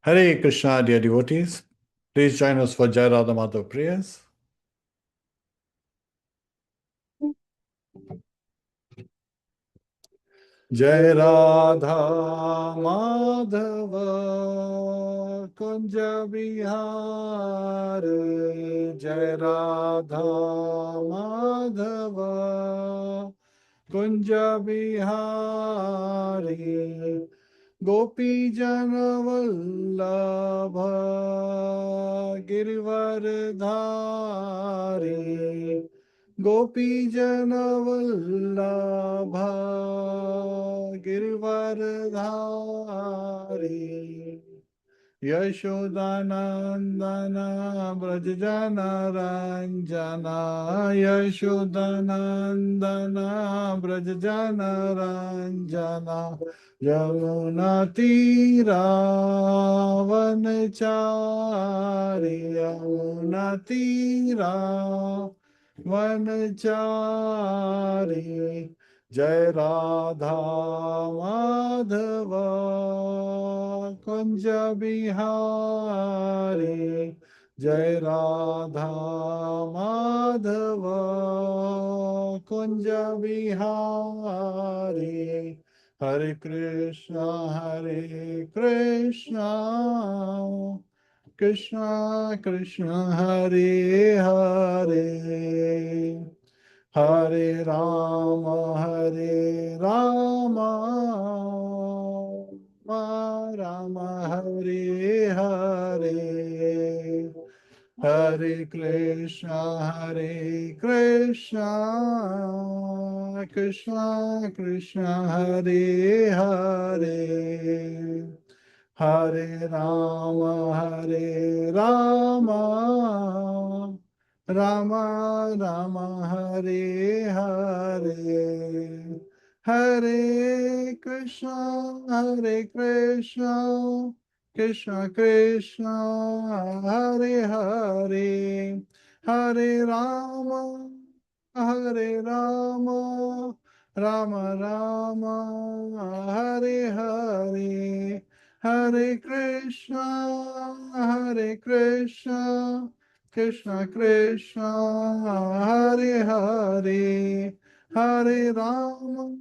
Hare Krishna, dear devotees. Please join us for Jai Radha Madhav prayers. Jai Radha Madhava Kunja Bihari. Jai Radha Madhava Kunja Bihari. Gopi Jana Vallabha Girivardhari. Gopi Jana Vallabha Girivardhari. Yashodanandana Brajjana Ranjana. Yashodanandana Brajjana Ranjana. Yamuna Tira Vanachari. Yamuna Tira Vanachari. Jai Radha Madhava Kunja Bihari. Jai Radha Madhava Kunja Bihari. Hare Krishna, Hare Krishna, Krishna Krishna, Hare Hare, Hare Rama, Hare Rama, Rama Hare Hare, Hare Krishna, Hare Krishna, Krishna Krishna, Hare Hare, Hare Rama, Hare Rama, Rama Rama, Hare Hare, Hare Krishna, Hare Krishna, Krishna Krishna, Hare Hare, Hare Rama, Hare Rama, Rama Rama, Hare Hare, Hare Krishna, Hare Krishna, Krishna Krishna, Hare Hare, Hare Rama,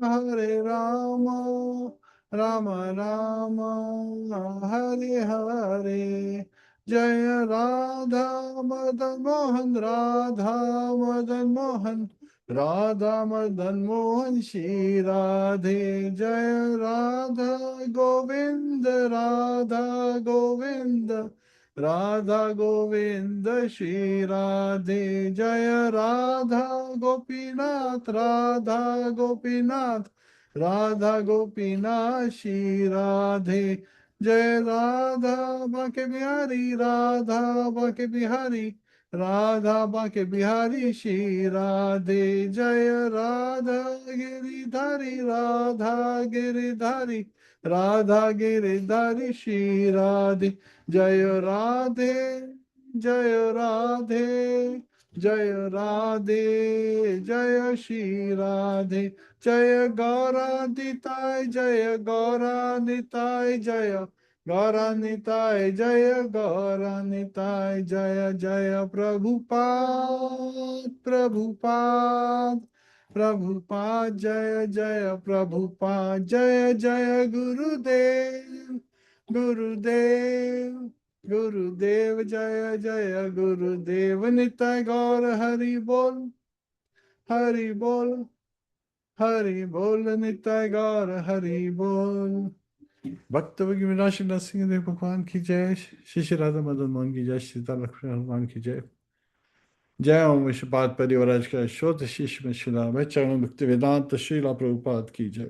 Hare Rama, Rama Rama, Hare Hare. Jaya Radha Madan Mohan, Radha Madan Mohan, Radha Madan Mohan, Shri Radhe. Jaya Radha Govinda, Radha Govinda, Radha Govinda, Shri Radhe. Jaya Radha Gopinath, Radha Gopinath, Radha Gopinath, Shri Radhe. Jai Radha Bake Bihari, Radha Bake Bihari, Radha Bake Bihari, Shri Radhe. Jaya Radha Giridhari, Radha Giridhari, Radha Giridhari, Shri Radhe. Jaya Radhe, Jaya Radhe, Jaya Radhe, Jaya Shri Radhe. Jaya Gauranitai, Jaya Gauranitai, Jaya Gauranitai, Jaya Gauranitai, Jaya Jaya Prabhupada, Prabhupada, Prabhupada, Jaya Jaya Prabhupada, Jaya Jaya Gurudev, Gurudev, Gurudev, Jaya Jaya Gurudev, Nitai Gaur Hari Bol, Hari Bol, Hari Bol, Nitai Gaur Hari Bol. भक्त विनाशी नरसिंह भगवान की जय, श्री श्री राधा मदन मोहन की जय, सीता लक्ष्मण हनुमान की जय। जय ओम विश्वपाद परिवराज का शोध शीश में शिला में चरण भक्ति वेदांत श्रीला प्रभुपाद की जय।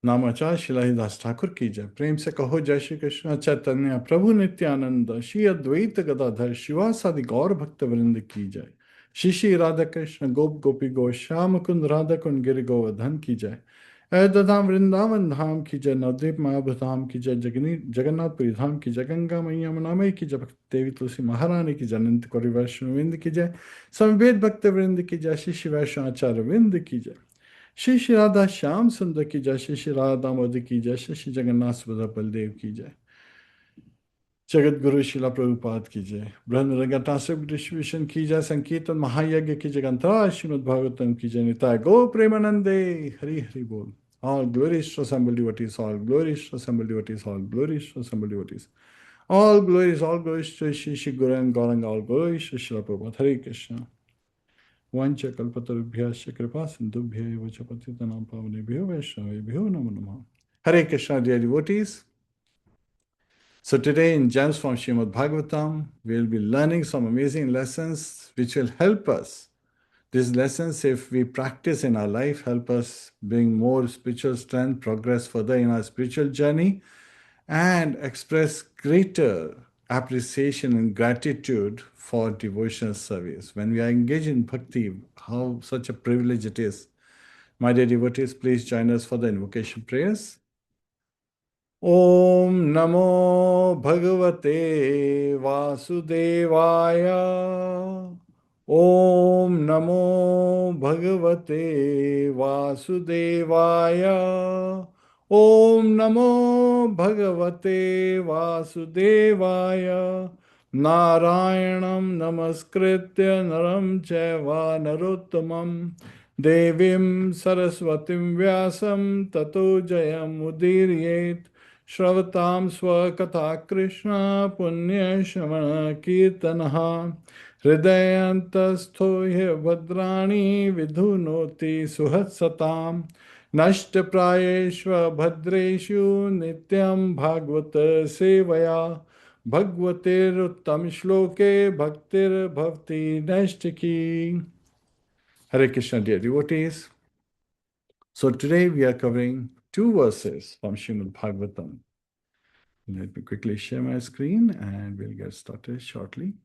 नामाचार शिलाहीदास ठाकुर की जय। प्रेम से कहो जय श्री कृष्ण चैतन्य प्रभु नित्यानंद, श्री अद्वैत गदाधर शिवासादि गौर भक्त वृंद की जय। श्री श्री राधा कृष्ण गोप गोपी गो श्याम कुंद राधा कुंद गिरि गोवर्धन की जय। अयोध्या धाम वृंदावन धाम की जय। नवद्वीप महाभृत धाम की जय। जगन्नाथपुरी धाम की जय। गंगा मैया यमुना की जय। भक्त देवी तुलसी महारानी की जय। अनंत कोटि वैष्णव वृंद की जय। समवेत भक्त वृंद की जय। श्री श्री वैष्णव आचार्य वृंद की जय। श्री श्री राधा श्याम सुंदर की जय, श्री श्री राधा दामोदर की जय, श्री श्री जगन्नाथ सुभद्रा बलदेव की जय, जगत गुरु शिला प्रभुपाद की जय, ब्रह्म रंगतासुक डिस्ट्रीब्यूशन की जय, संकीर्तन महायज्ञ की जगंतरा श्रीमद् भागवतम की जय, निताय गो प्रेमानंदे, हरि हरि बोल. All glories to assembled devotees, all glories to assembled devotees, all glories to assembled devotees. All glories to Shri Shri Guru and Gauranga, all glories to Srila Prabhupada. Hare Krishna. Vancha kalpatarubhyasya kripa sindhubhya eva cha patitanam pavanebhyo vaishnavebhyo namo namaha. Hare Krishna, dear devotees. So today in Gems from Srimad Bhagavatam, we'll be learning some amazing lessons which will help us. These lessons, if we practice in our life, help us bring more spiritual strength, progress further in our spiritual journey, and express greater appreciation and gratitude for devotional service. When we are engaged in bhakti, how such a privilege it is. My dear devotees, please join us for the invocation prayers. Om Namo Bhagavate Vasudevaya. Om Namo Bhagavate Vasudevaya. Om Namo Bhagavate Vasudevaya. Narayanam Namaskritya Naram Chaiva Narottamam Devim Saraswatim Vyasam Tato Jayam Udiriyet Shravatam Swakatha Krishna Punya Shamana Kirtanaha Hridayantastho Bhadrani Vidhunoti Suhatsatam Nashtaprayeshva Bhadreshu Nityam Bhagavata Sevaya Bhagavatir Uttam Shloke Bhaktir Bhavti Nashtaki. Hare Krishna, dear devotees. So today we are covering two verses from Srimad Bhagavatam. Let me quickly share my screen and we'll get started shortly.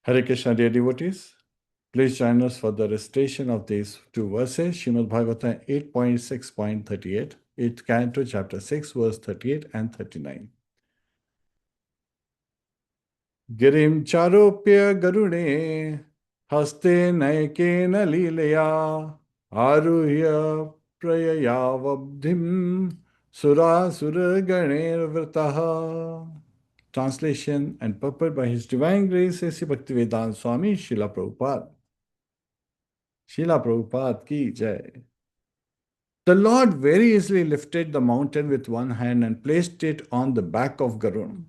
Hare Krishna, dear devotees. Please join us for the recitation of these two verses, Srimad Bhagavatam 8.6.38, 8th Canto, chapter 6, verse 38 and 39. Girim charopya garune haste naikena lilaya aruhya prayayavabdhim surasura ganer vrataha. Translation and purport by His Divine Grace A.C. Bhaktivedanta Swami Srila Prabhupada. Srila Prabhupada ki jai. The Lord very easily lifted the mountain with one hand and placed it on the back of Garun.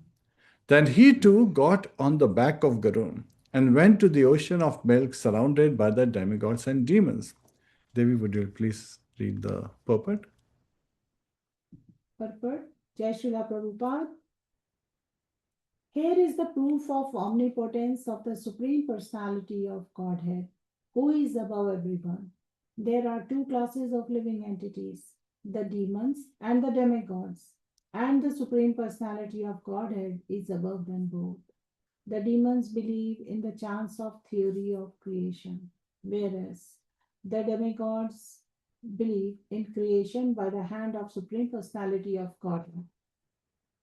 Then he too got on the back of Garun and went to the ocean of milk surrounded by the demigods and demons. Devi, would you please read the purport? Purport. Jai Srila Prabhupada. Here is the proof of omnipotence of the Supreme Personality of Godhead, who is above everyone. There are two classes of living entities, the demons and the demigods, and the Supreme Personality of Godhead is above them both. The demons believe in the chance of theory of creation, whereas the demigods believe in creation by the hand of Supreme Personality of Godhead.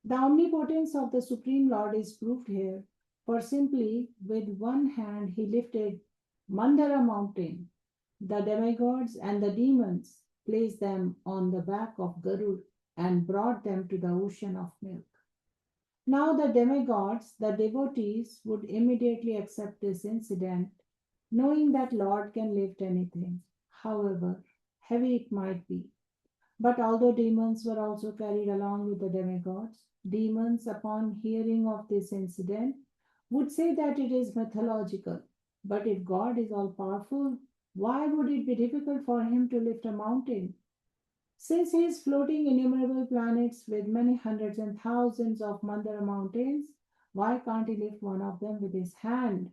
The omnipotence of the Supreme Lord is proved here, for simply with one hand he lifted Mandara mountain. The demigods and the demons placed them on the back of Garud and brought them to the ocean of milk. Now the demigods, the devotees, would immediately accept this incident, knowing that Lord can lift anything, however heavy it might be. But although demons were also carried along with the demigods, demons, upon hearing of this incident, would say that it is mythological. But if God is all powerful, why would it be difficult for him to lift a mountain? Since he is floating innumerable planets with many hundreds and thousands of Mandara mountains, why can't he lift one of them with his hand?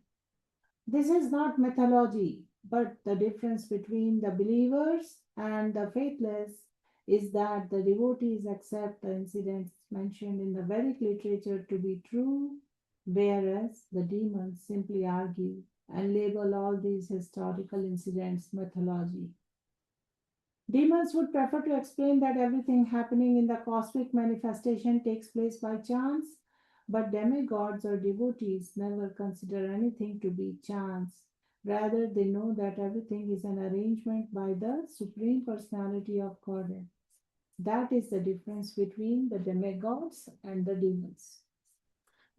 This is not mythology, but the difference between the believers and the faithless is that the devotees accept the incidents mentioned in the Vedic literature to be true, whereas the demons simply argue and label all these historical incidents mythology. Demons would prefer to explain that everything happening in the cosmic manifestation takes place by chance, but demigods or devotees never consider anything to be chance. Rather, they know that everything is an arrangement by the Supreme Personality of Godhead. That is the difference between the demigods and the demons.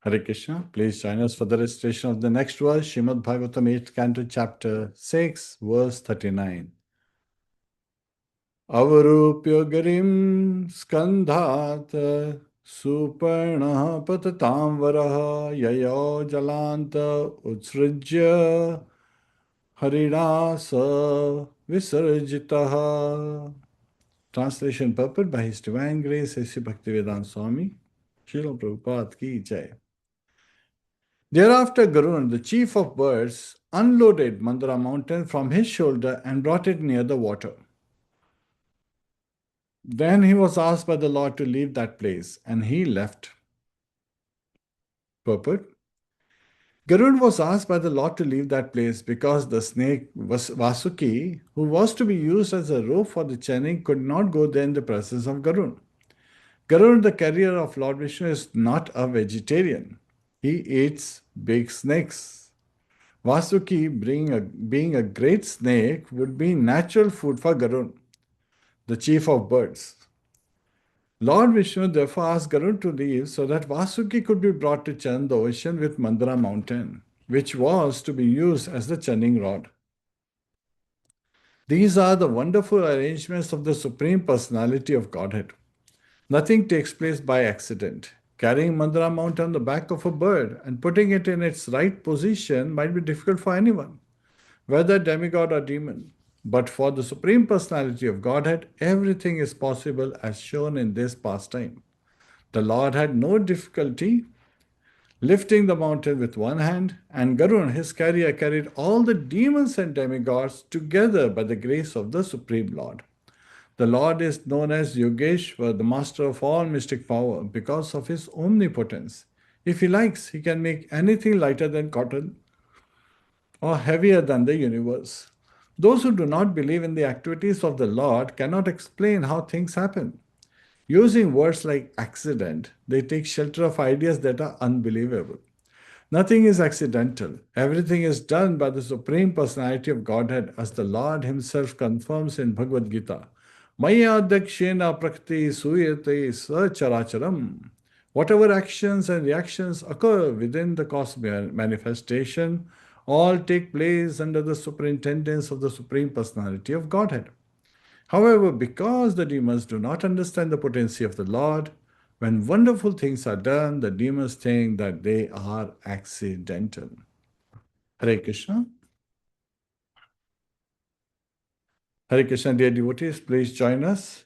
Hare Krishna. Please join us for the recitation of the next verse, Srimadbhagavatam 8th Canto, Chapter 6, verse 39. Avarupya garim skandhat suparna patatam varaha yayo jalanta utsrajya harinasa visarjitaha. Translation purport by His Divine Grace A.C. Bhaktivedanta Swami, Srila Prabhupada ki jai. Thereafter, Garuna, the chief of birds, unloaded Mandara mountain from his shoulder and brought it near the water. Then he was asked by the Lord to leave that place, and he left. Purport. Garud was asked by the Lord to leave that place because the snake Vasuki, who was to be used as a rope for the churning, could not go there in the presence of Garud. Garud, the carrier of Lord Vishnu, is not a vegetarian. He eats big snakes. Vasuki, being a great snake, would be natural food for Garud, the chief of birds. Lord Vishnu therefore asked Garud to leave so that Vasuki could be brought to churn the ocean with Mandara mountain, which was to be used as the churning rod. These are the wonderful arrangements of the Supreme Personality of Godhead. Nothing takes place by accident. Carrying Mandara mountain on the back of a bird and putting it in its right position might be difficult for anyone, whether demigod or demon. But for the Supreme Personality of Godhead, everything is possible as shown in this pastime. The Lord had no difficulty lifting the mountain with one hand, and Garun, his carrier, carried all the demons and demigods together by the grace of the Supreme Lord. The Lord is known as Yogeshwar, the master of all mystic power, because of his omnipotence. If he likes, he can make anything lighter than cotton or heavier than the universe. Those who do not believe in the activities of the Lord cannot explain how things happen. Using words like accident, they take shelter of ideas that are unbelievable. Nothing is accidental. Everything is done by the Supreme Personality of Godhead, as the Lord Himself confirms in Bhagavad Gita. Maya dakshena prakriti suyate sacharacharam. Whatever actions and reactions occur within the cosmic manifestation all take place under the superintendence of the Supreme Personality of Godhead. However, because the demons do not understand the potency of the Lord, when wonderful things are done, the demons think that they are accidental. Hare Krishna. Hare Krishna, dear devotees, please join us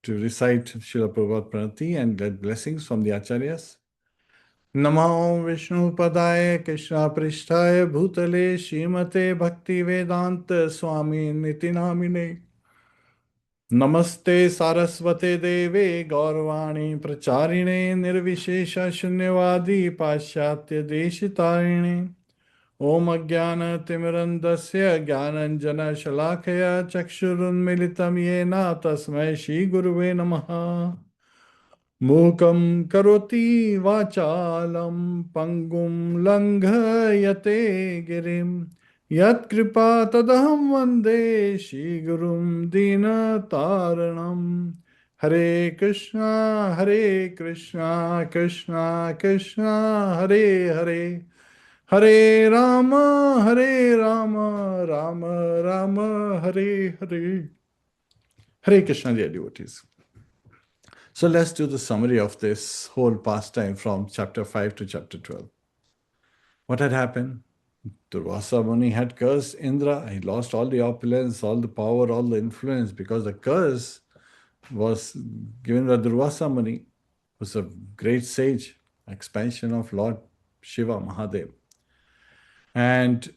to recite Srila Prabhupada Pranati and get blessings from the Acharyas. Namo Vishnu Padaya Krishna Prishtaya Bhutale Srimate Bhakti Vedanta Swami Niti Namine Namaste Saraswate Deve Gaurvani Pracharine Nirvishesha Shunyavadi Paschatya Deshitarine Om Ajnana Timirandasya Jnananjana Shalakaya Chakshurun Militam Yena Tasmai Shri Guruve Namaha Mukam Karoti Vachalam Pangum Langhayate Girim Yat Kripa Tadaham Vande Shri Gurum Dina Taranam Hare Krishna Krishna Krishna Hare Hare Hare Rama Rama Rama Hare Hare. Hare Krishna, dear devotees. So let's do the summary of this whole pastime from chapter 5 to chapter 12. What had happened? Durvasa Muni had cursed Indra. He lost all the opulence, all the power, all the influence because the curse was given by Durvasa Muni, who was a great sage, expansion of Lord Shiva Mahadev. And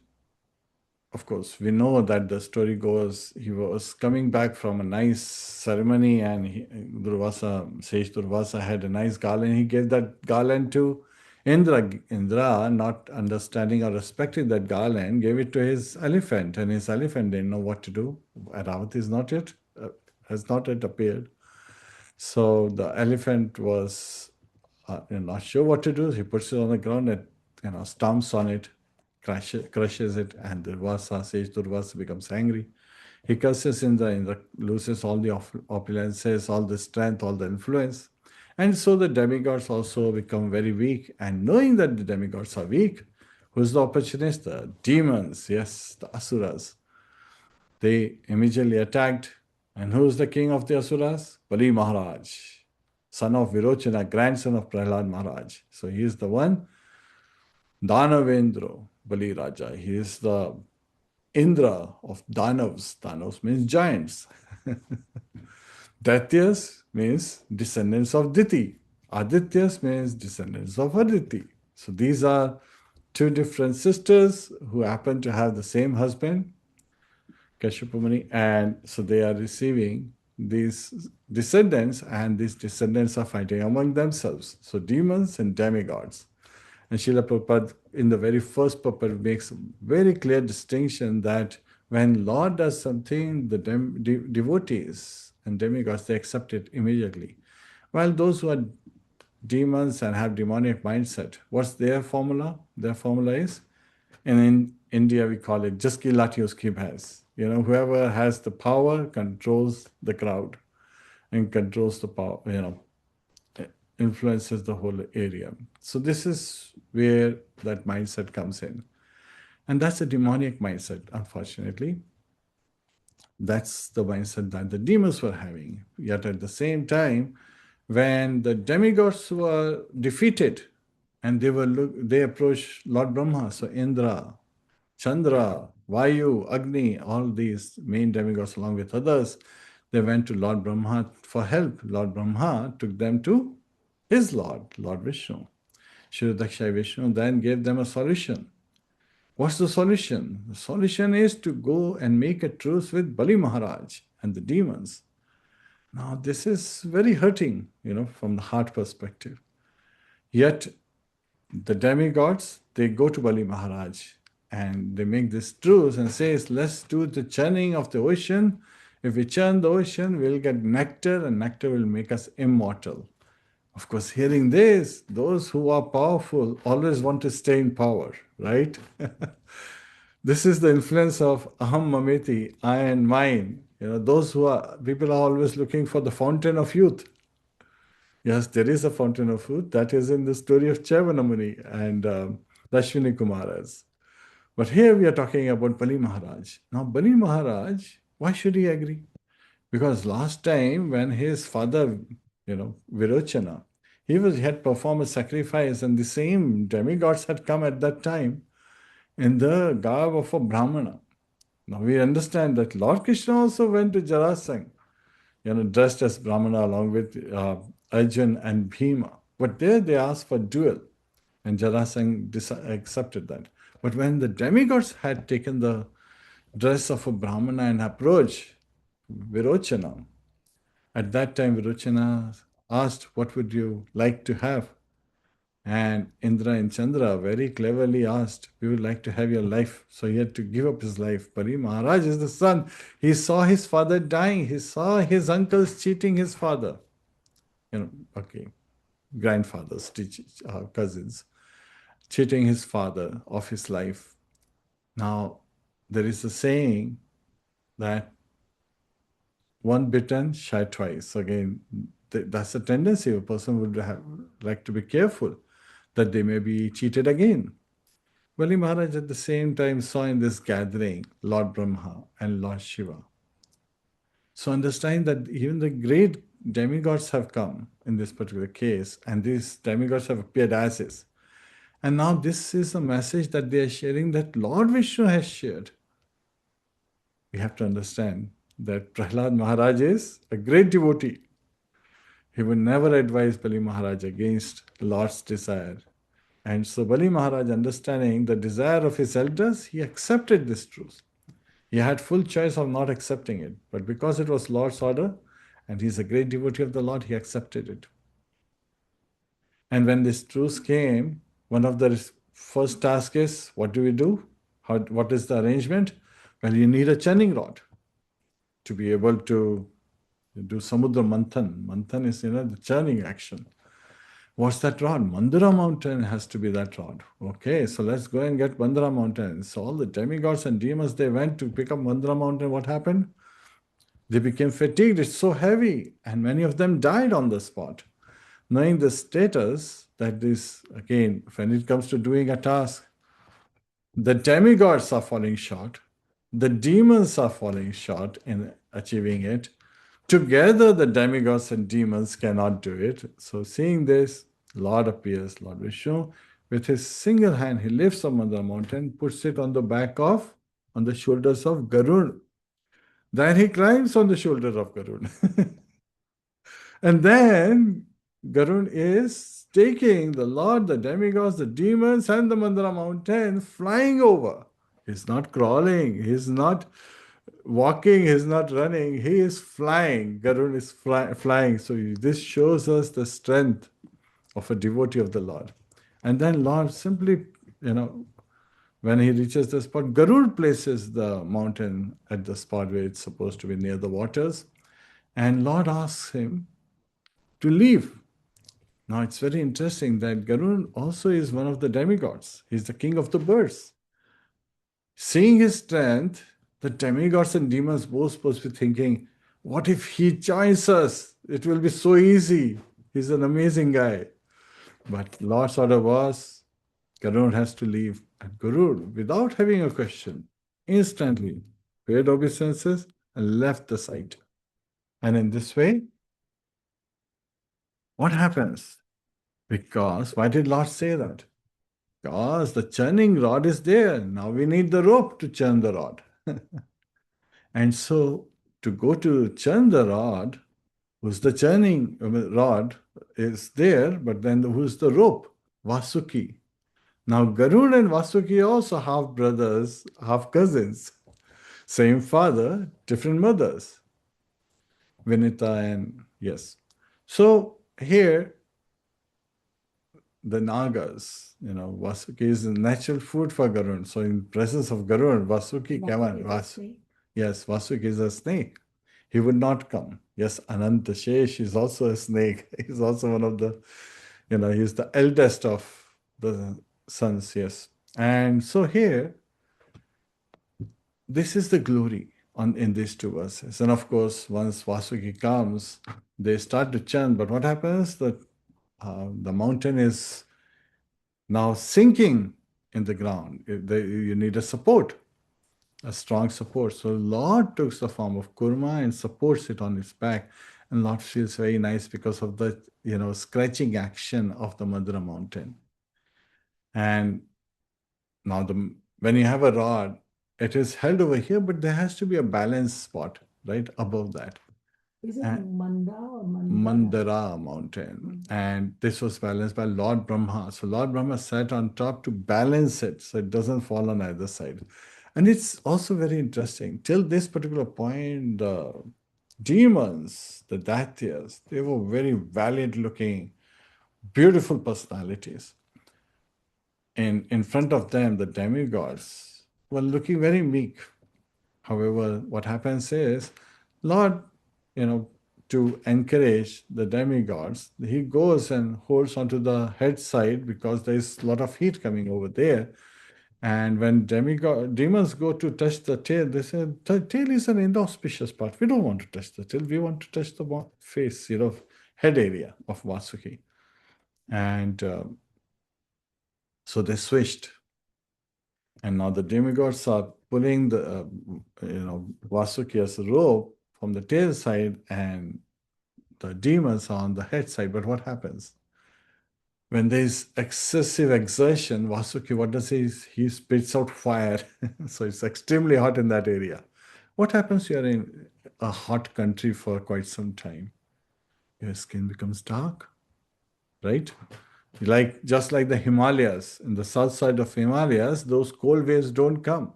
of course, we know that the story goes, he was coming back from a nice ceremony and Sage Durvasa had a nice garland. He gave that garland to Indra, not understanding or respecting that garland, gave it to his elephant, and his elephant didn't know what to do. Ravati is not yet has not yet appeared, so the elephant was not sure what to do. He puts it on the ground and stomps on it, crushes it, and Durvasa, sage Durvasa, becomes angry. He curses Indra loses all the opulences, all the strength, all the influence. And so the demigods also become very weak. And knowing that the demigods are weak, who's the opportunist? The demons, yes, the asuras. They immediately attacked. And who's the king of the asuras? Bali Maharaj, son of Virochana, grandson of Prahlad Maharaj. So he is the one, Danavendra, Bali Raja. He is the Indra of Danavs. Danavs means giants. Daityas means descendants of Diti. Adityas means descendants of Aditi. So these are two different sisters who happen to have the same husband, Kashyapamani, and so they are receiving these descendants, and these descendants are fighting among themselves. So demons and demigods. And Srila Prabhupada, in the very first purport, makes a very clear distinction that when Lord does something, the devotees and demigods, they accept it immediately. While those who are demons and have demonic mindset, what's their formula? Their formula is, and in India we call it just ki lati uski bhais. Whoever has the power controls the crowd and controls the power, influences the whole area. So this is where that mindset comes in. And that's a demonic mindset, unfortunately. That's the mindset that the demons were having. Yet at the same time, when the demigods were defeated and they approached Lord Brahma, so Indra, Chandra, Vayu, Agni, all these main demigods along with others, they went to Lord Brahma for help. Lord Brahma took them to his Lord, Lord Vishnu. Shirodakshai Vishnu then gave them a solution. What's the solution? The solution is to go and make a truce with Bali Maharaj and the demons. Now, this is very hurting, from the heart perspective. Yet, the demigods, they go to Bali Maharaj and they make this truce and says, let's do the churning of the ocean. If we churn the ocean, we'll get nectar, and nectar will make us immortal. Of course, hearing this, those who are powerful always want to stay in power, right? This is the influence of aham mameti, I and mine. People are always looking for the fountain of youth. Yes, there is a fountain of youth. That is in the story of Chavanamuni and Dashwini Kumaras. But here we are talking about Bali Maharaj. Now, Bali Maharaj, why should he agree? Because last time when his father, Virochana, he had performed a sacrifice, and the same demigods had come at that time in the garb of a Brahmana. Now we understand that Lord Krishna also went to Jarasangh, dressed as Brahmana along with Arjun and Bhima. But there they asked for duel, and Jarasangh accepted that. But when the demigods had taken the dress of a Brahmana and approached Virochana, at that time Virochana asked, what would you like to have? And Indra and Chandra very cleverly asked, we would like to have your life. So he had to give up his life. Bali Maharaj is the son. He saw his father dying. He saw his uncles cheating his father. Grandfathers, cousins, cheating his father of his life. Now, there is a saying that one bitten, shy twice. Again, that's a tendency. A person would like to be careful that they may be cheated again. Bali Maharaj at the same time saw in this gathering Lord Brahma and Lord Shiva. So understand that even the great demigods have come in this particular case, and these demigods have appeared as is. And now this is a message that they are sharing that Lord Vishnu has shared. We have to understand that Prahlad Maharaj is a great devotee. He would never advise Bali Maharaj against Lord's desire. And so Bali Maharaj, understanding the desire of his elders, he accepted this truth. He had full choice of not accepting it. But because it was Lord's order, and he's a great devotee of the Lord, he accepted it. And when this truce came, one of the first tasks is, what do we do? What is the arrangement? Well, you need a churning rod to be able to do samudra manthan. Manthan is, the churning action. What's that rod? Mandara mountain has to be that rod. Okay, so let's go and get Mandara mountain. So all the demigods and demons, they went to pick up Mandara mountain. What happened? They became fatigued. It's so heavy. And many of them died on the spot. Knowing the status that is, again, when it comes to doing a task, the demigods are falling short. The demons are falling short in achieving it. Together, the demigods and demons cannot do it. So, seeing this, Lord appears, Lord Vishnu, with his single hand, he lifts up on the mountain, puts it on the shoulders of Garud. Then he climbs on the shoulders of Garud. And then Garud is taking the Lord, the demigods, the demons, and the Mandara mountain flying over. He's not crawling, he's not walking, he's not running, he is flying. Garud is flying. So this shows us the strength of a devotee of the Lord. And then Lord simply, when he reaches the spot, Garud places the mountain at the spot where it's supposed to be near the waters. And Lord asks him to leave. Now it's very interesting that Garud also is one of the demigods. He's the king of the birds. Seeing his strength, the demigods and demons both supposed to be thinking, what if he joins us? It will be so easy. He's an amazing guy. But Lord's order was, Garud has to leave. And Garud, without having a question, instantly paid obeisances and left the site. And in this way, what happens? Because, why did Lord say that? Because the churning rod is there. Now we need the rope to churn the rod. And so, to go to churn the rod, who's the churning rod is there, but then who's the rope? Vasuki. Now, Garud and Vasuki are also half brothers, half cousins. Same father, different mothers. Vinita and yes. So here, the Nagas, Vasuki is a natural food for Garud. So in presence of Garud, Vasuki came on. Yes, Vasuki is a snake. He would not come. Yes, Ananta Shesh is also a snake. He's also one of the, he's the eldest of the sons, yes. And so here, this is the glory in these two verses. And of course, once Vasuki comes, they start to chant. But what happens? That the mountain is now sinking in the ground. You need a support, a strong support. So Lord takes the form of Kurma and supports it on its back. And Lord feels very nice because of the, scratching action of the Madhura mountain. And now when you have a rod, it is held over here, but there has to be a balance spot right above that. Is it Manda or Mandara mountain. And this was balanced by Lord Brahma. So Lord Brahma sat on top to balance it so it doesn't fall on either side. And it's also very interesting. Till this particular point, the demons, the Daityas, they were very valiant looking, beautiful personalities. And in front of them, the demigods were looking very meek. However, what happens is, Lord, to encourage the demigods, he goes and holds onto the head side because there's a lot of heat coming over there. And when demons go to touch the tail, they say, the tail is an inauspicious part. We don't want to touch the tail. We want to touch the face, head area of Vasuki. And so they switched. And now the demigods are pulling the, Vasuki as a rope from the tail side, and the demons are on the head side. But what happens? When there's excessive exertion, Vasuki, what does he spits out fire. So it's extremely hot in that area. What happens? You're in a hot country for quite some time. Your skin becomes dark, right? Just like the Himalayas, in the south side of Himalayas, those cold waves don't come.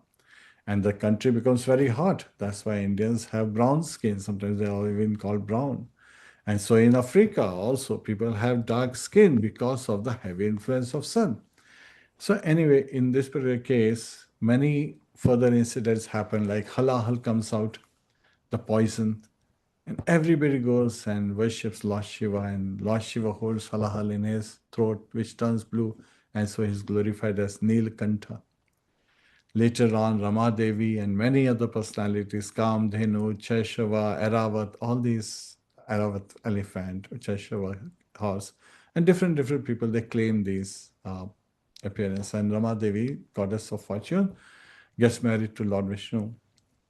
And the country becomes very hot. That's why Indians have brown skin. Sometimes they are even called brown. And so in Africa also, people have dark skin because of the heavy influence of sun. So anyway, in this particular case, many further incidents happen, like halahal comes out, the poison, and everybody goes and worships Lord Shiva, and Lord Shiva holds halahal in his throat, which turns blue, and so he's glorified as Nilkantha. Later on, Rama Devi and many other personalities, Kamdhenu, Chaishava, Eravat, all these, Eravat elephant, Chaishava horse, and different people, they claim these appearance. And Rama Devi, goddess of fortune, gets married to Lord Vishnu.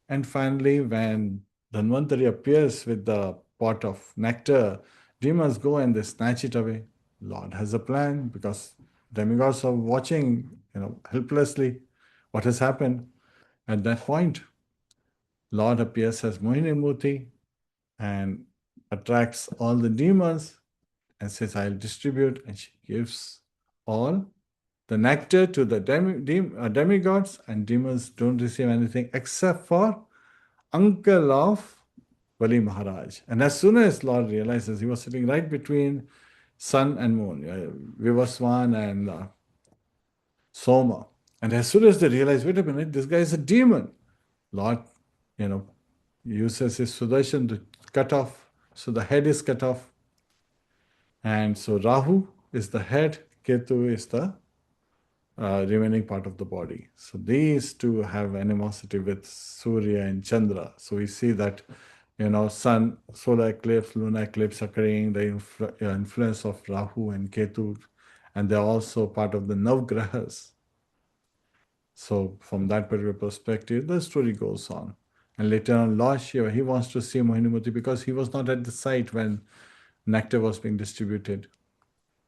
And finally, when Dhanvantari appears with the pot of nectar, demons go and they snatch it away. Lord has a plan because demigods are watching, helplessly what has happened. At that point, Lord appears as Mohini Murti and attracts all the demons and says, I'll distribute. And she gives all the nectar to the demigods, and demons don't receive anything except for uncle of Bali Maharaj. And as soon as Lord realizes, he was sitting right between sun and moon, Vivaswan and Soma. And as soon as they realize, wait a minute, this guy is a demon, Lord, you know, uses his Sudarshan to cut off. So the head is cut off. And so Rahu is the head, Ketu is the remaining part of the body. So these two have animosity with Surya and Chandra. So we see that, sun, solar eclipse, lunar eclipse occurring, the influence of Rahu and Ketu, and they're also part of the Navgrahas. So from that particular perspective, the story goes on. And later on, Lord Shiva, he wants to see Mohinimurti because he was not at the site when nectar was being distributed.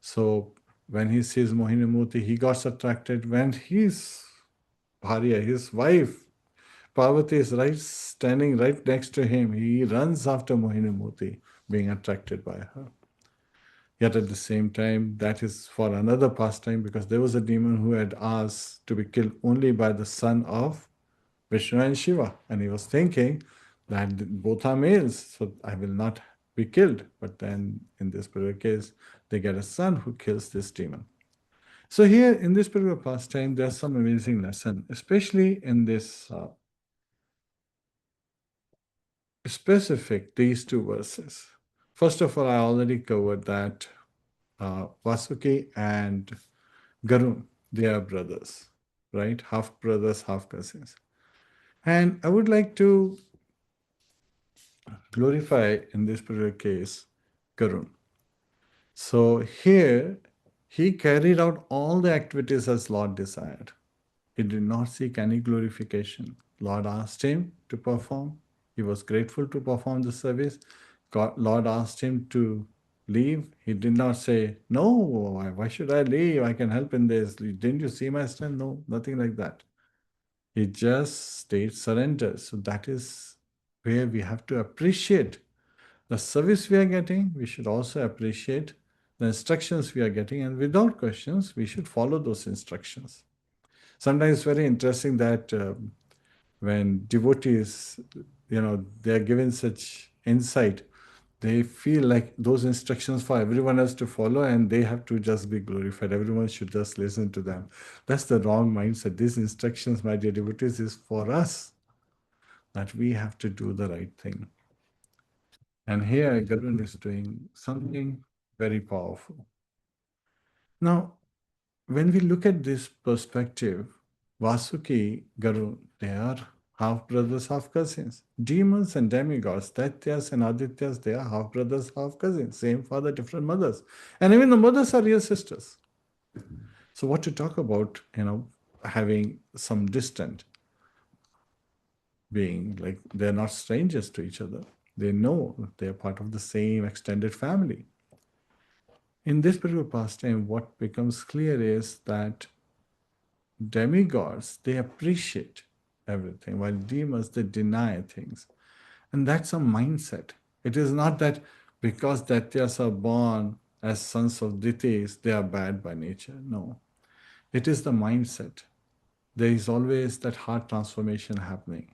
So when he sees Mohinimurti, he got attracted. When his Bharya, his wife, Parvati is standing right next to him, he runs after Mohinimurti, being attracted by her. Yet at the same time, that is for another pastime, because there was a demon who had asked to be killed only by the son of Vishnu and Shiva. And he was thinking that both are males, so I will not be killed. But then in this particular case, they get a son who kills this demon. So here in this particular pastime, there's some amazing lesson, especially in this specific, these two verses. First of all, I already covered that Vasuki and Garun, they are brothers, right? Half brothers, half cousins. And I would like to glorify, in this particular case, Garun. So here, he carried out all the activities as Lord desired. He did not seek any glorification. Lord asked him to perform. He was grateful to perform the service. Lord asked him to leave. He did not say, no, why should I leave? I can help in this. Didn't you see my strength? No, nothing like that. He just stayed surrendered. So that is where we have to appreciate the service we are getting. We should also appreciate the instructions we are getting, and without questions, we should follow those instructions. Sometimes it's very interesting that when devotees, they are given such insight, they feel like those instructions for everyone else to follow, and they have to just be glorified. Everyone should just listen to them. That's the wrong mindset. These instructions, my dear devotees, is for us, that we have to do the right thing. And here Garun is doing something very powerful. Now, when we look at this perspective, Vasuki, Garun, they are half brothers, half cousins. Demons and demigods, Daityas and Adityas, they are half brothers, half cousins. Same father, different mothers. And even the mothers are real sisters. So what to talk about, having some distant being, like they're not strangers to each other. They know they're part of the same extended family. In this particular pastime, what becomes clear is that demigods, they appreciate everything, while demons, they deny things. And that's a mindset. It is not that because Daityas are born as sons of Ditis, they are bad by nature. No. It is the mindset. There is always that heart transformation happening.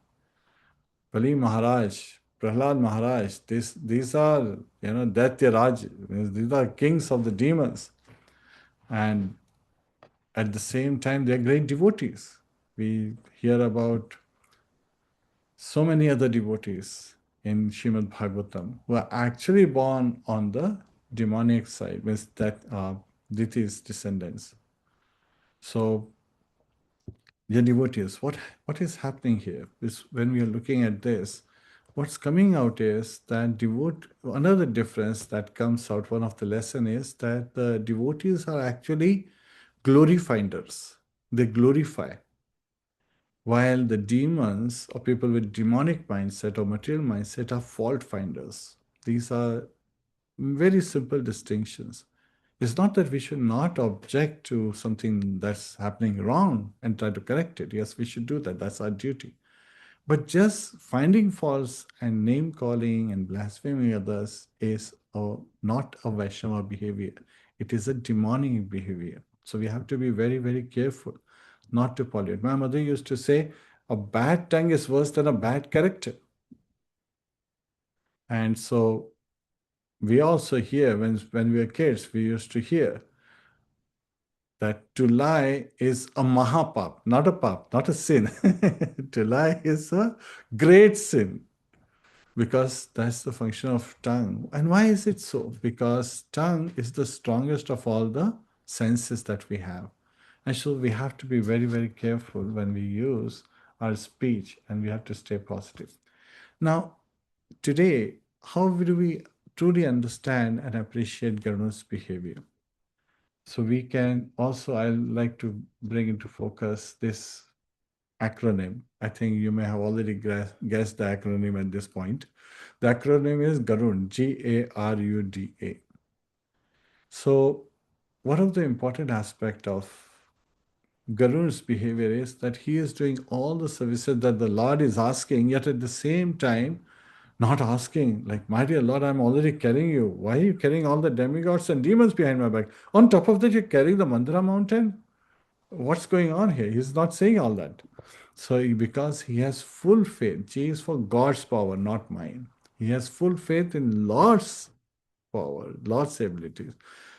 Bali Maharaj, Prahlad Maharaj, these are, Daitya Raj, these are kings of the demons. And at the same time, they are great devotees. We hear about so many other devotees in Srimadbhagavatam who are actually born on the demonic side, means that Diti's descendants. So, dear devotees, what is happening here is when we are looking at this, what's coming out is that another difference that comes out, one of the lesson is that the devotees are actually glory finders. They glorify. While the demons or people with demonic mindset or material mindset are fault finders. These are very simple distinctions. It's not that we should not object to something that's happening wrong and try to correct it. Yes, we should do that. That's our duty. But just finding faults and name calling and blaspheming others is not a Vaishnava behavior. It is a demonic behavior. So we have to be very, very careful not to pollute. My mother used to say, a bad tongue is worse than a bad character. And so we also hear, when we were kids, we used to hear that to lie is a mahapap, not a pap, not a sin. To lie is a great sin because that's the function of tongue. And why is it so? Because tongue is the strongest of all the senses that we have. And so we have to be very, very careful when we use our speech and we have to stay positive. Now, today, how do we truly understand and appreciate Garuda's behavior? So we can also, I like to bring into focus this acronym. I think you may have already guessed the acronym at this point. The acronym is Garuda, Garuda. So one of the important aspect of Garuda's behavior is that he is doing all the services that the Lord is asking, yet at the same time, not asking, like, my dear Lord, I'm already carrying you. Why are you carrying all the demigods and demons behind my back? On top of that, you're carrying the Mandara mountain? What's going on here? He's not saying all that. So, because he has full faith, G is for God's power, not mine. He has full faith in Lord's power, Lord's abilities.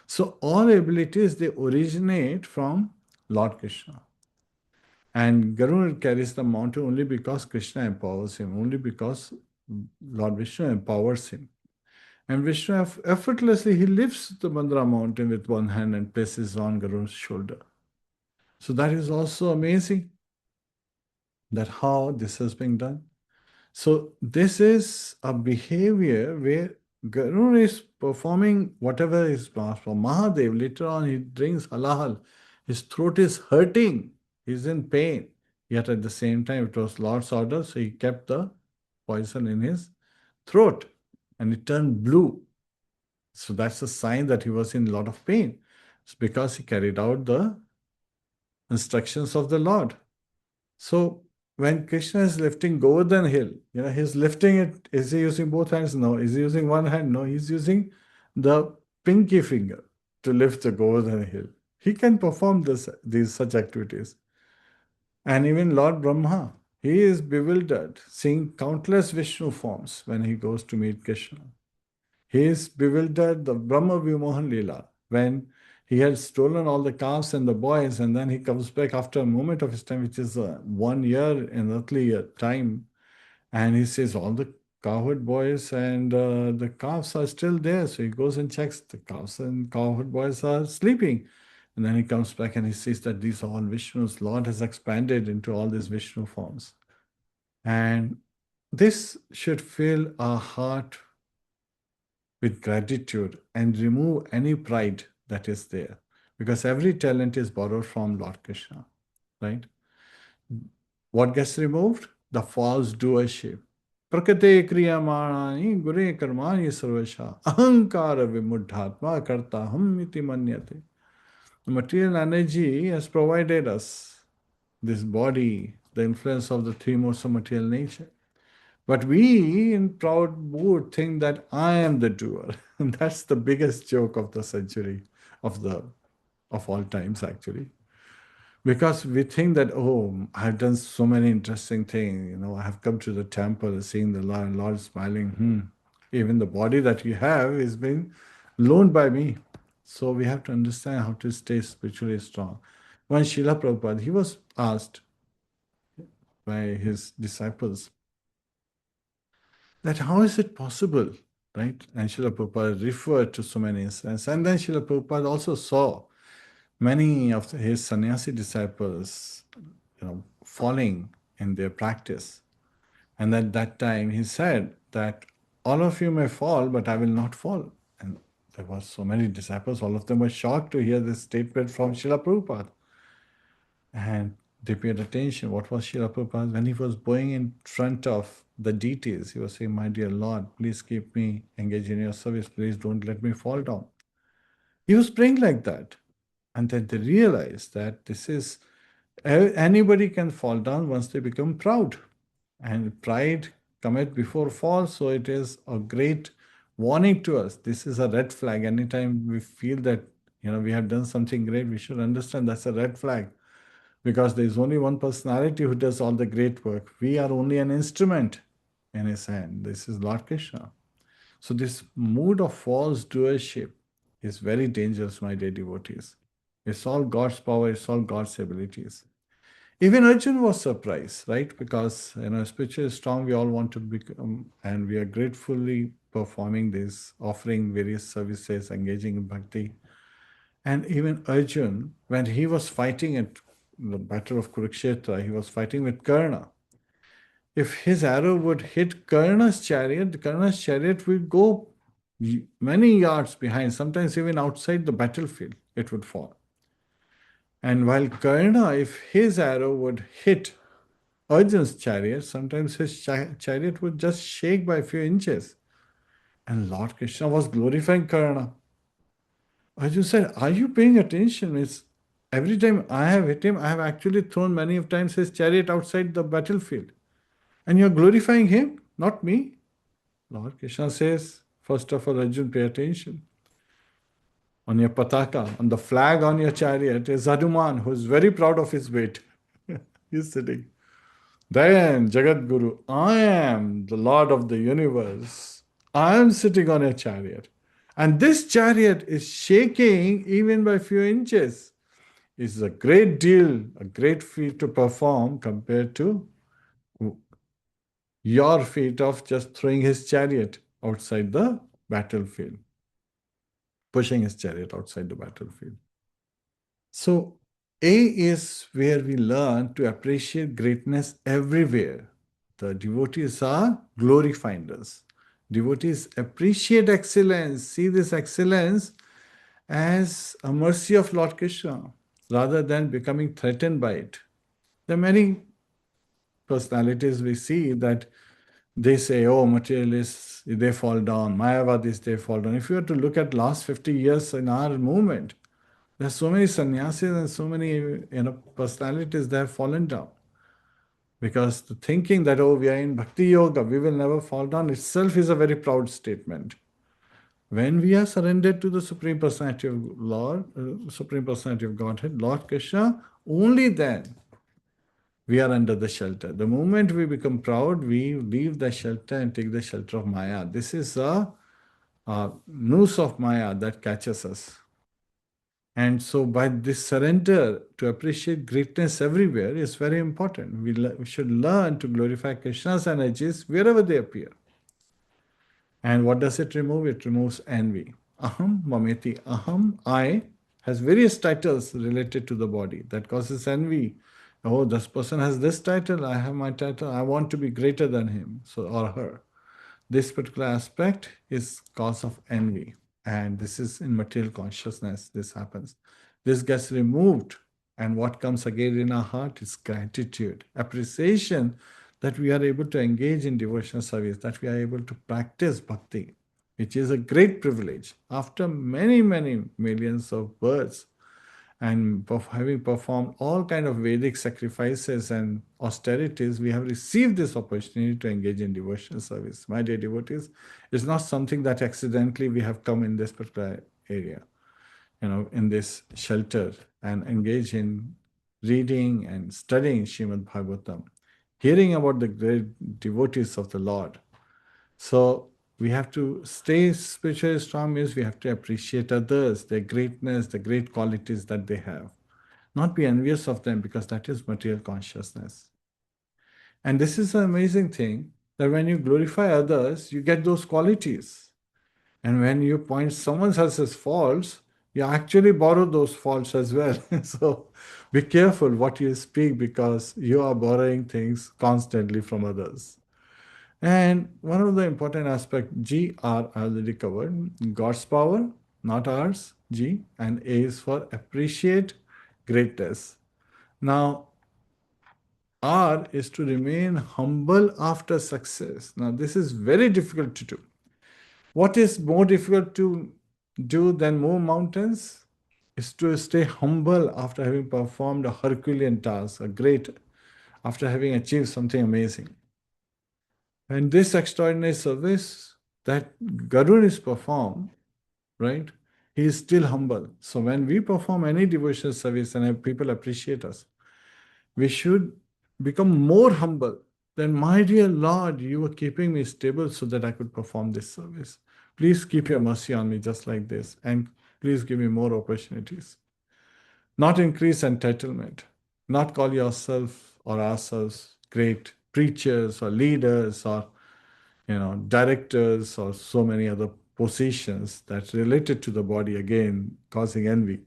So, all abilities, they originate from Lord Krishna. And Garuda carries the mountain only because Krishna empowers him, only because Lord Vishnu empowers him. And Vishnu effortlessly, he lifts the Mandara mountain with one hand and places on Garuda's shoulder. So that is also amazing that how this has been done. So this is a behavior where Garuda is performing whatever is passed for Mahadev. Later on, he drinks halal. His throat is hurting. He's in pain. Yet at the same time, it was Lord's order, so he kept the poison in his throat and it turned blue. So that's a sign that he was in a lot of pain. It's because he carried out the instructions of the Lord. So when Krishna is lifting Govardhan hill, he's lifting it. Is he using both hands? No. Is he using one hand? No. He's using the pinky finger to lift the Govardhan hill. He can perform these such activities. And even Lord Brahma, he is bewildered, seeing countless Vishnu forms when he goes to meet Krishna. He is bewildered, the Brahma Vimohan Leela, when he had stolen all the calves and the boys, and then he comes back after a moment of his time, which is 1 year in earthly time, and he says all the cowherd boys and the calves are still there. So he goes and checks the calves and cowherd boys are sleeping. And then he comes back and he sees that these are all Vishnu's. Lord has expanded into all these Vishnu forms. And this should fill our heart with gratitude and remove any pride that is there. Because every talent is borrowed from Lord Krishna, right? What gets removed? The false doership. Prakate kriyamani gure karmani sarvasha ahankara vimuddhatma karta hum iti manyate. The material energy has provided us this body, the influence of the three modes of material nature. But we, in proud mood, think that I am the doer. And that's the biggest joke of the century, of all times, actually. Because we think that, oh, I've done so many interesting things. I have come to the temple, seeing the Lord smiling. Even the body that you have is being loaned by me. So we have to understand how to stay spiritually strong. When Srila Prabhupada, he was asked by his disciples that how is it possible, right? And Srila Prabhupada referred to so many instances. And then Srila Prabhupada also saw many of his sannyasi disciples, falling in their practice. And at that time he said that all of you may fall, but I will not fall. And there were so many disciples, all of them were shocked to hear this statement from Srila Prabhupada. And they paid attention. What was Srila Prabhupada? When he was going in front of the deities, he was saying, my dear Lord, please keep me engaged in your service. Please don't let me fall down. He was praying like that. And then they realized that this is, anybody can fall down once they become proud. And pride cometh before fall. So it is a great warning to us. This is a red flag. Anytime we feel that, we have done something great, we should understand that's a red flag. Because there is only one personality who does all the great work. We are only an instrument in his hand. This is Lord Krishna. So this mood of false doership is very dangerous, my dear devotees. It's all God's power, it's all God's abilities. Even Arjun was surprised, right? Because spiritually strong, we all want to become, and we are gratefully performing this, offering various services, engaging in bhakti. And even Arjun, when he was fighting at the battle of Kurukshetra, he was fighting with Karna. If his arrow would hit Karna's chariot would go many yards behind, sometimes even outside the battlefield, it would fall. And while Karna, if his arrow would hit Arjun's chariot, sometimes his chariot would just shake by a few inches. And Lord Krishna was glorifying Karna. Arjun said, are you paying attention? It's, every time I have hit him, I have actually thrown many of times his chariot outside the battlefield. And you're glorifying him, not me. Lord Krishna says, first of all, Arjun, pay attention. On your pataka, on the flag on your chariot is Hanuman, who is very proud of his weight. He's sitting. Then, Jagat Guru, I am the Lord of the universe. I am sitting on a chariot. And this chariot is shaking even by a few inches. It's a great deal, a great feat to perform compared to your feat of just throwing his chariot outside the battlefield, pushing his chariot outside the battlefield. So, A is where we learn to appreciate greatness everywhere. The devotees are glory finders. Devotees appreciate excellence, see this excellence as a mercy of Lord Krishna rather than becoming threatened by it. There are many personalities we see that they say, oh, materialists, they fall down, Mayavadis, they fall down. If you were to look at last 50 years in our movement, there are so many sannyasis and so many personalities that have fallen down. Because the thinking that, oh, we are in bhakti yoga, we will never fall down itself is a very proud statement. When we are surrendered to the Supreme Personality of Lord, Supreme Personality of Godhead, Lord Krishna, only then we are under the shelter. The moment we become proud, we leave the shelter and take the shelter of Maya. This is a noose of Maya that catches us. And so by this surrender to appreciate greatness everywhere is very important. We should learn to glorify Krishna's energies wherever they appear. And what does it remove? It removes envy. Aham, mameti, aham, I, has various titles related to the body that causes envy. Oh, this person has this title, I have my title, I want to be greater than him or her. This particular aspect is cause of envy. And this is in material consciousness, this happens. This gets removed. And what comes again in our heart is gratitude, appreciation that we are able to engage in devotional service, that we are able to practice bhakti, which is a great privilege. After many, many millions of births and having performed all kind of Vedic sacrifices and austerities, we have received this opportunity to engage in devotional service. My dear devotees, it's not something that accidentally we have come in this particular area, in this shelter and engage in reading and studying Srimadbhagavatam, hearing about the great devotees of the Lord. So we have to stay spiritually strong means we have to appreciate others, their greatness, the great qualities that they have. not be envious of them, because that is material consciousness. And this is an amazing thing, that when you glorify others, you get those qualities. And when you point someone else's faults, you actually borrow those faults as well. So be careful what you speak, because you are borrowing things constantly from others. And one of the important aspects, G, R, I already covered. God's power, not ours, G. And A is for appreciate greatness. Now, R is to remain humble after success. Now, this is very difficult to do. What is more difficult to do than move mountains? Is to stay humble after having performed a Herculean task, a great, after having achieved something amazing. And this extraordinary service that Garud is performed, right? He is still humble. So when we perform any devotional service and people appreciate us, we should become more humble. Then, my dear Lord, you were keeping me stable so that I could perform this service. Please keep your mercy on me just like this, and please give me more opportunities. Not increase entitlement, not call yourself or ourselves great preachers or leaders or directors or so many other positions that's related to the body, again causing envy.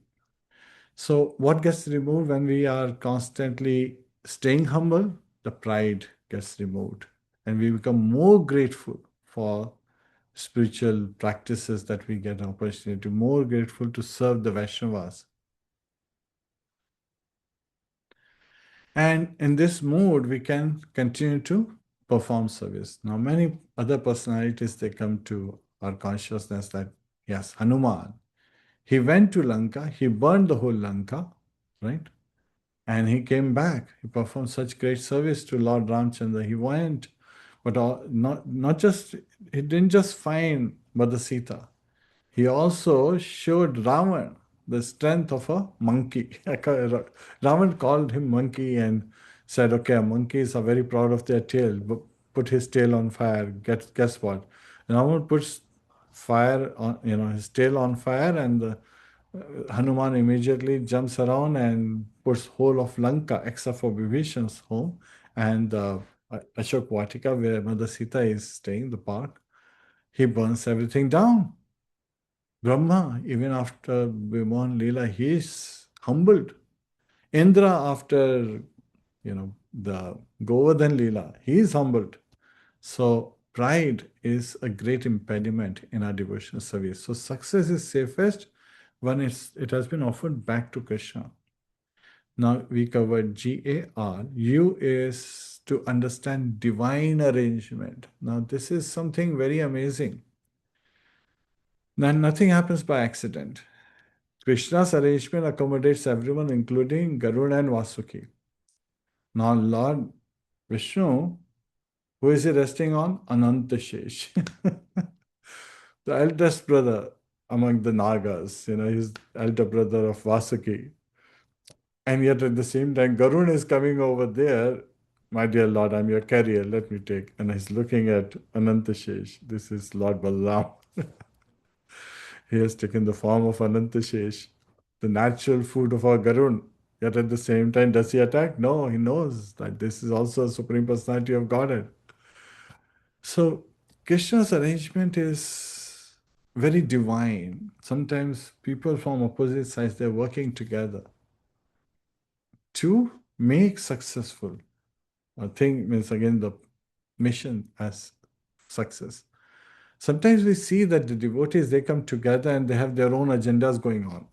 So what gets removed when we are constantly staying humble? The pride gets removed, and we become more grateful for spiritual practices that we get an opportunity, more grateful to serve the Vaishnavas. And in this mode, we can continue to perform service. Now, many other personalities, they come to our consciousness that, yes, Hanuman, he went to Lanka, he burned the whole Lanka, right? And he came back. He performed such great service to Lord Ramchandra. He went, but not just, he didn't just find Mother Sita. He also showed Ravan the strength of a monkey. Ravan called him monkey and said, okay, monkeys are very proud of their tail. Put his tail on fire. Guess what? Ravan puts fire on, his tail on fire, and Hanuman immediately jumps around and puts whole of Lanka, except for Vibhishan's home and Ashok Vatika, where Mother Sita is staying, the park. He burns everything down. Brahma, even after Vimohan Leela, he is humbled. Indra, after the Govardhan Leela, he is humbled. So pride is a great impediment in our devotional service. So success is safest when it has been offered back to Krishna. Now we covered GAR. U is to understand divine arrangement. Now this is something very amazing. Now nothing happens by accident. Krishna's arrangement accommodates everyone, including Garuda and Vasuki. Now Lord Vishnu, who is he resting on? Anantashesh. The eldest brother among the Nagas, he's elder brother of Vasuki. And yet at the same time, Garun is coming over there. My dear Lord, I'm your carrier, let me take. And he's looking at Anantashesh. This is Lord Balaram. He has taken the form of Anantashesh, the natural food of our Garun. Yet at the same time, does he attack? No, he knows that this is also a Supreme Personality of Godhead. So Krishna's arrangement is very divine. Sometimes people from opposite sides, they're working together to make successful a thing, means again the mission as success. Sometimes we see that the devotees, they come together and they have their own agendas going on.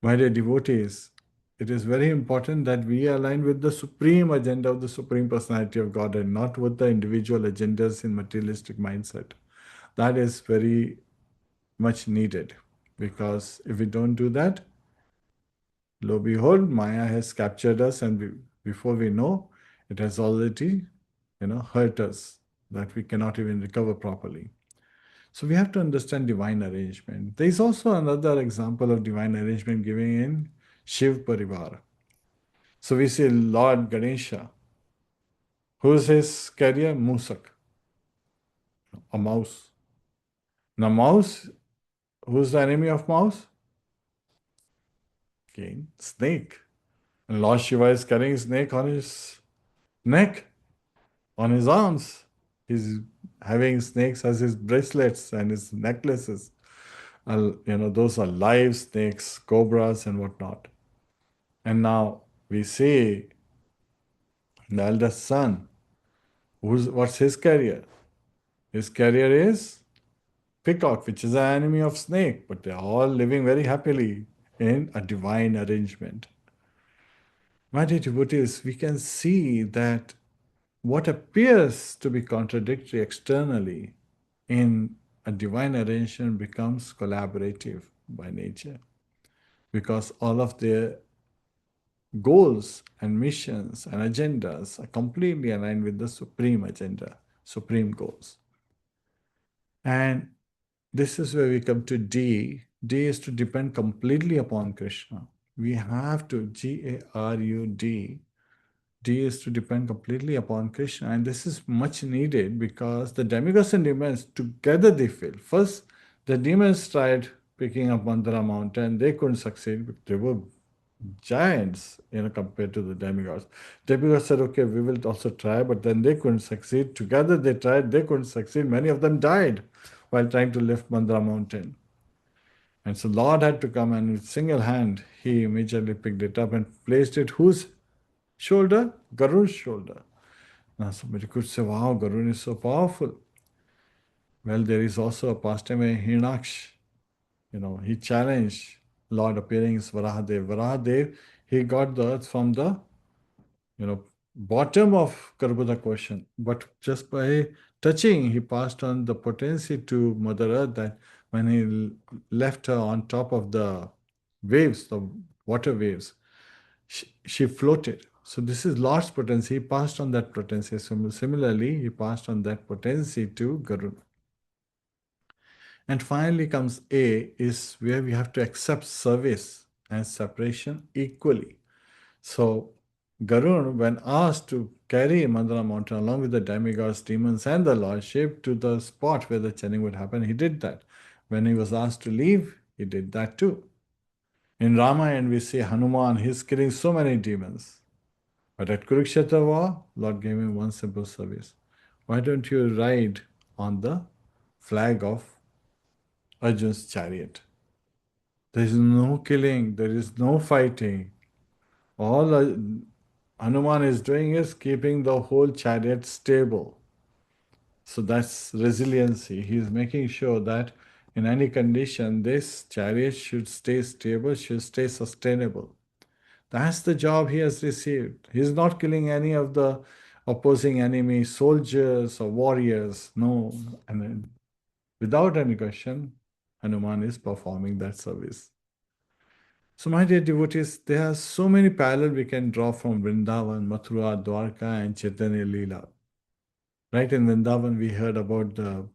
My dear devotees, it is very important that we align with the supreme agenda of the Supreme Personality of God and not with the individual agendas in materialistic mindset. That is very much needed, because if we don't do that, lo behold, Maya has captured us, and before we know, it has already, hurt us, that we cannot even recover properly. So we have to understand divine arrangement. There is also another example of divine arrangement given in Shiv Parivar. So we see Lord Ganesha. Who is his carrier? Musak, a mouse. Now mouse, who is the enemy of mouse? Again, snake. And Lord Shiva is carrying a snake on his neck, on his arms. He's having snakes as his bracelets and his necklaces. Those are live snakes, cobras, and whatnot. And now we see the eldest son. What's his career? His career is peacock, which is an enemy of snake, but they're all living very happily in a divine arrangement. My dear devotees, we can see that what appears to be contradictory externally in a divine arrangement becomes collaborative by nature, because all of their goals and missions and agendas are completely aligned with the supreme agenda, supreme goals. And this is where we come to D. D is to depend completely upon Krishna. We have to, Garud. D is to depend completely upon Krishna. And this is much needed because the demigods and demons together they fail. First, the demons tried picking up Mandara mountain. They couldn't succeed. They were giants, compared to the demigods. Demigods said, okay, we will also try, but then they couldn't succeed. Together they tried, they couldn't succeed. Many of them died while trying to lift Mandara mountain. And so Lord had to come, and with single hand, he immediately picked it up and placed it whose shoulder? Garud's shoulder. Now somebody could say, wow, Garud is so powerful. Well, there is also a pastime where Hiranyaksh, he challenged Lord appearing as Varahadev. Varahadev, he got the earth from the, bottom of Karbuda Ocean. But just by touching, he passed on the potency to Mother Earth that when he left her on top of the waves, the water waves, she floated. So this is Lord's potency. He passed on that potency. Similarly, he passed on that potency to Garud. And finally comes A, is where we have to accept service and separation equally. So Garud, when asked to carry Mandara mountain along with the demigods, demons, and the lordship to the spot where the chanting would happen, he did that. When he was asked to leave, he did that too. In Ramayana, we see Hanuman, he's killing so many demons. But at Kurukshetra war, Lord gave him one simple service. Why don't you ride on the flag of Arjun's chariot? There is no killing, there is no fighting. All Hanuman is doing is keeping the whole chariot stable. So that's resiliency. He is making sure that in any condition, this chariot should stay stable, should stay sustainable. That's the job he has received. He's not killing any of the opposing enemy soldiers or warriors. No. And then, without any question, Hanuman is performing that service. So, my dear devotees, there are so many parallels we can draw from Vrindavan, Mathura, Dwarka, and Chaitanya Leela. Right, in Vrindavan, we heard about the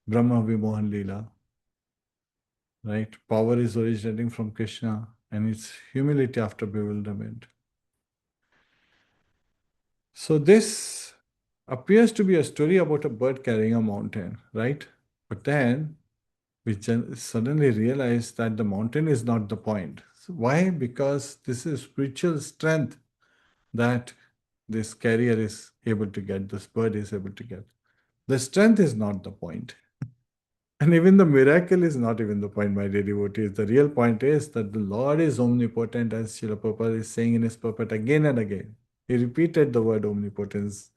Brahma Vimohan Leela. Right, power is originating from Krishna and it's humility after bewilderment. So this appears to be a story about a bird carrying a mountain, right? But then we suddenly realize that the mountain is not the point. So why? Because this is spiritual strength that this carrier is able to get, this bird is able to get. The strength is not the point. And even the miracle is not even the point, my dear devotees. The real point is that the Lord is omnipotent, as Srila Prabhupada is saying in his purport again and again. He repeated the word omnipotence,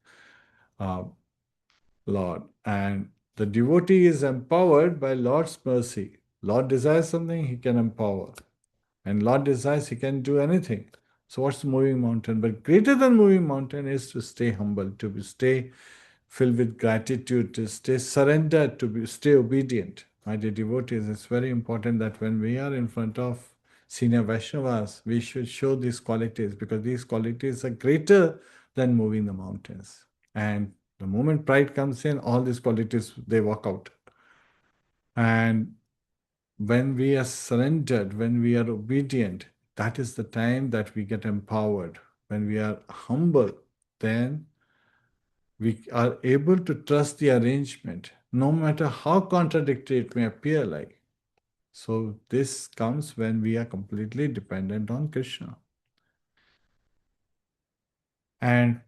Lord. And the devotee is empowered by Lord's mercy. Lord desires something, he can empower. And Lord desires, he can do anything. So what's the moving mountain? But greater than moving mountain is to stay humble, to stay filled with gratitude, to stay surrendered, stay obedient. My dear devotees, it's very important that when we are in front of senior Vaishnavas, we should show these qualities because these qualities are greater than moving the mountains. And the moment pride comes in, all these qualities, they walk out. And when we are surrendered, when we are obedient, that is the time that we get empowered. When we are humble, then we are able to trust the arrangement, no matter how contradictory it may appear like. So this comes when we are completely dependent on Krishna. And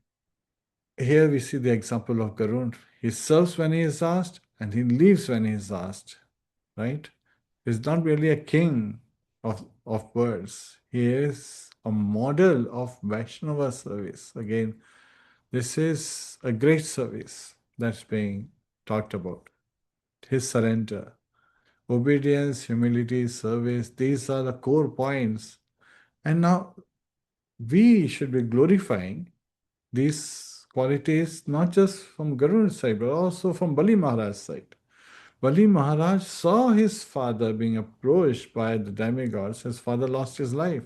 here we see the example of Garud. He serves when he is asked and he leaves when he is asked, right? He's not really a king of birds. He is a model of Vaishnava service. Again, this is a great service that's being talked about. His surrender, obedience, humility, service, these are the core points. And now we should be glorifying these qualities not just from Garuda's side, but also from Bali Maharaj's side. Bali Maharaj saw his father being approached by the demigods. His father lost his life.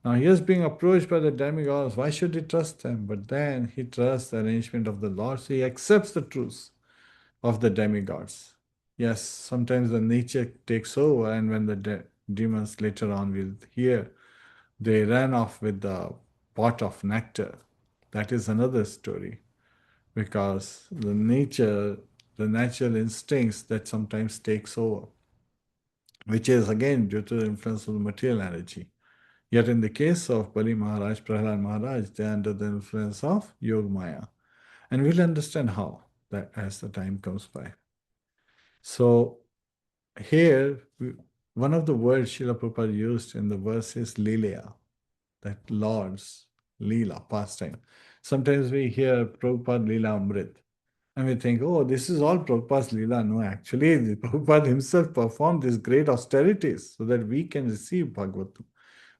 Now he is being approached by the demigods. Why should he trust them? But then he trusts the arrangement of the Lord. So he accepts the truth of the demigods. Yes, sometimes the nature takes over, and when the demons later on will hear, they ran off with the pot of nectar. That is another story because the natural instincts that sometimes takes over, which is again due to the influence of the material energy. Yet in the case of Bali Maharaj, Prahlad Maharaj, they are under the influence of Yog Maya. And we'll understand how that as the time comes by. So here, one of the words Srila Prabhupada used in the verse is Leela, that Lord's Leela, pastime. Sometimes we hear Prabhupada Leela Amrit, and we think, oh, this is all Prabhupada's Leela. No, actually, Prabhupada himself performed these great austerities so that we can receive Bhagavatam.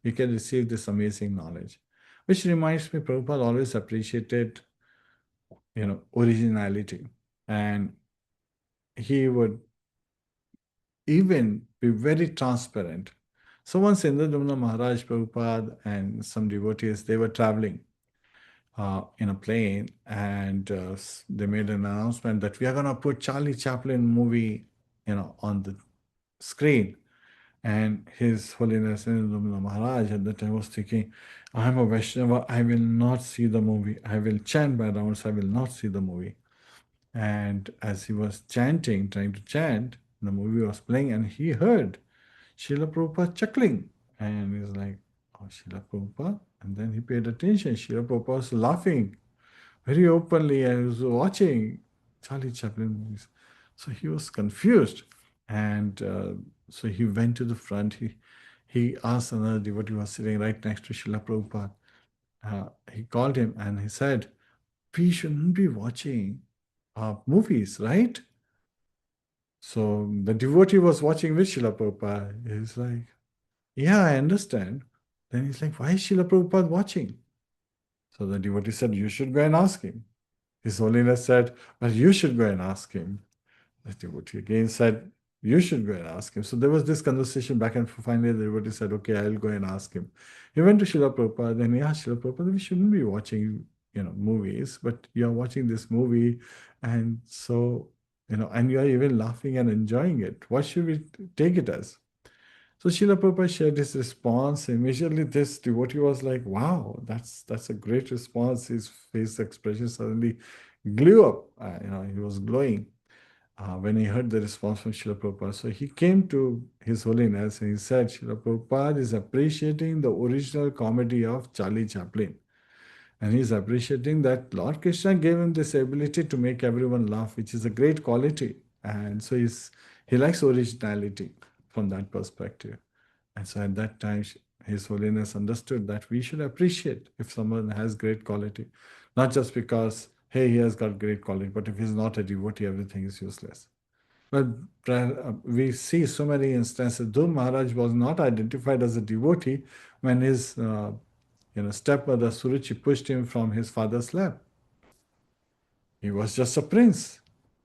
We can receive this amazing knowledge. Which reminds me, Prabhupada always appreciated, originality. And he would even be very transparent. So once Indradumna Maharaj, Prabhupada, and some devotees, they were traveling in a plane, and they made an announcement that we are going to put Charlie Chaplin movie, on the screen. And His Holiness Indradumna Maharaj at the time was thinking, I am a Vaishnava, I will not see the movie. I will chant by rounds, I will not see the movie. And as he was chanting, trying to chant, the movie was playing, and he heard Srila Prabhupada chuckling. And he's like, oh, Srila Prabhupada. And then he paid attention. Srila Prabhupada was laughing very openly and he was watching Charlie Chaplin movies. So he was confused. And so he went to the front. He asked another devotee who was sitting right next to Srila Prabhupada. He called him and he said, we shouldn't be watching movies, right? So the devotee was watching with Srila Prabhupada. He's like, yeah, I understand. Then he's like, why is Srila Prabhupada watching? So the devotee said, you should go and ask him. His Holiness said, well, you should go and ask him. The devotee again said, you should go and ask him. So there was this conversation back and forth. Finally, the devotee said, okay, I'll go and ask him. He went to Srila Prabhupada and he asked Srila Prabhupada, we shouldn't be watching, movies, but you're watching this movie. And so, and you're even laughing and enjoying it. What should we take it as? So Srila Prabhupada shared his response. Immediately, this devotee was like, wow, that's a great response. His face expression suddenly glowed up. He was glowing when he heard the response from Srila Prabhupada. So he came to His Holiness and he said, Srila Prabhupada is appreciating the original comedy of Charlie Chaplin. And he's appreciating that Lord Krishna gave him this ability to make everyone laugh, which is a great quality. And so he likes originality from that perspective. And so at that time, His Holiness understood that we should appreciate if someone has great quality, not just because, hey, he has got great quality, but if he's not a devotee, everything is useless. But we see so many instances. Dhruv Maharaj was not identified as a devotee when his stepmother Suruchi pushed him from his father's lap. He was just a prince.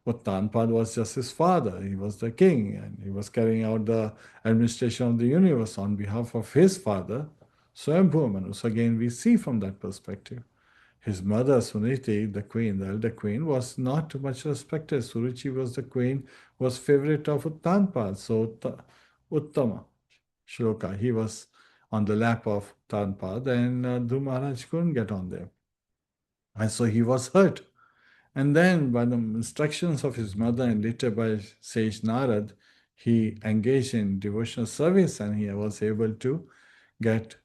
Uttanpad was just his father. He was the king, and he was carrying out the administration of the universe on behalf of his father, Swayambhu Manu. So again, we see from that perspective. His mother, Suniti, the queen, the elder queen, was not much respected. Suruchi was the queen, was favorite of Uttanpad. So Uttama Shloka, he was on the lap of Uttanpad, and Dhruv Maharaj couldn't get on there. And so he was hurt. And then, by the instructions of his mother and later by sage Narad, he engaged in devotional service and he was able to get,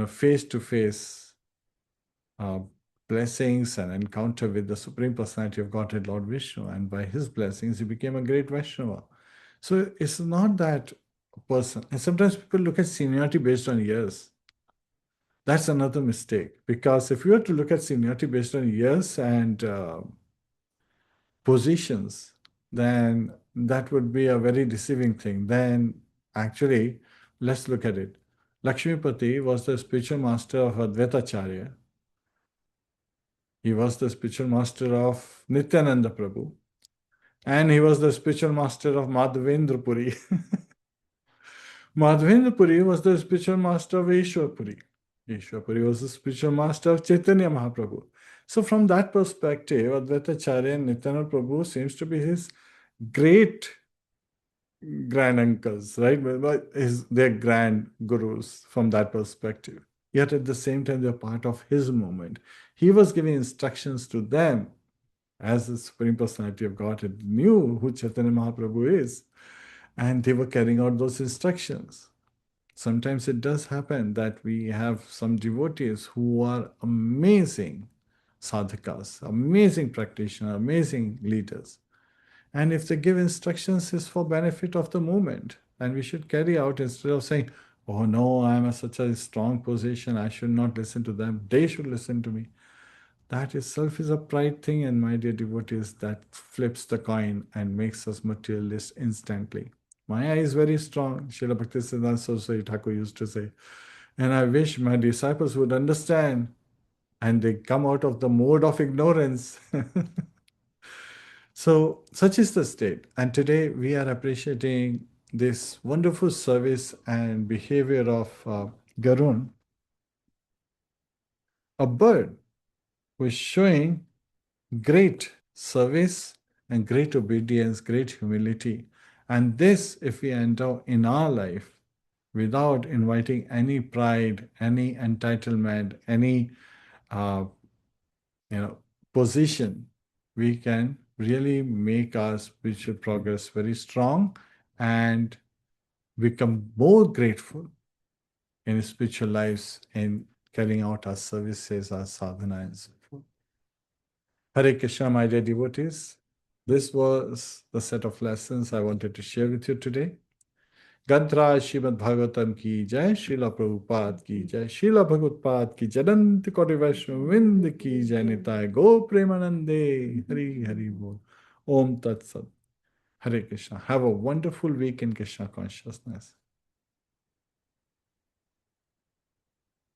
face to face blessings and encounter with the Supreme Personality of Godhead, Lord Vishnu, and by his blessings, he became a great Vaishnava. So it's not that person. And sometimes people look at seniority based on years. That's another mistake, because if you were to look at seniority based on years and positions, then that would be a very deceiving thing. Then actually, let's look at it. Lakshmipati was the spiritual master of Advaitacharya. He was the spiritual master of Nityananda Prabhu. And he was the spiritual master of Madhavendra Puri. Madhavendra Puri was the spiritual master of Ishwar Puri. Ishwar Puri was the spiritual master of Chaitanya Mahaprabhu. So from that perspective, Advaitacharya and Nityananda Prabhu seems to be his great granduncles, right? They're grand gurus from that perspective. Yet at the same time, they're part of his movement. He was giving instructions to them as the Supreme Personality of Godhead knew who Chaitanya Mahaprabhu is, and they were carrying out those instructions. Sometimes it does happen that we have some devotees who are amazing sadhakas, amazing practitioners, amazing leaders. And if they give instructions, it's for benefit of the movement. And we should carry out instead of saying, oh no, I'm in such a strong position, I should not listen to them. They should listen to me. That itself is a pride thing, and my dear devotees, that flips the coin and makes us materialists instantly. Maya is very strong, Srila Bhaktisiddhanta Saraswati Thakur used to say. And I wish my disciples would understand and they come out of the mode of ignorance. So, such is the state. And today we are appreciating this wonderful service and behavior of Garun, a bird who is showing great service and great obedience, great humility. And this, if we enter in our life without inviting any pride, any entitlement, any uh, position, we can really make our spiritual progress very strong and become more grateful in spiritual lives in carrying out our services, our sadhana, and so forth. Hare Krishna, my dear devotees. This was the set of lessons I wanted to share with you today. Gantra Srimadbhagavatam ki jai, Srila Prabhupada ki jai, Srila Bhagavad ki Jadant Koti Vaishnavind ki jai, Nitai Go Premanande, Hari Hari Bol. Om Tat Sat. Hare Krishna. Have a wonderful week in Krishna consciousness.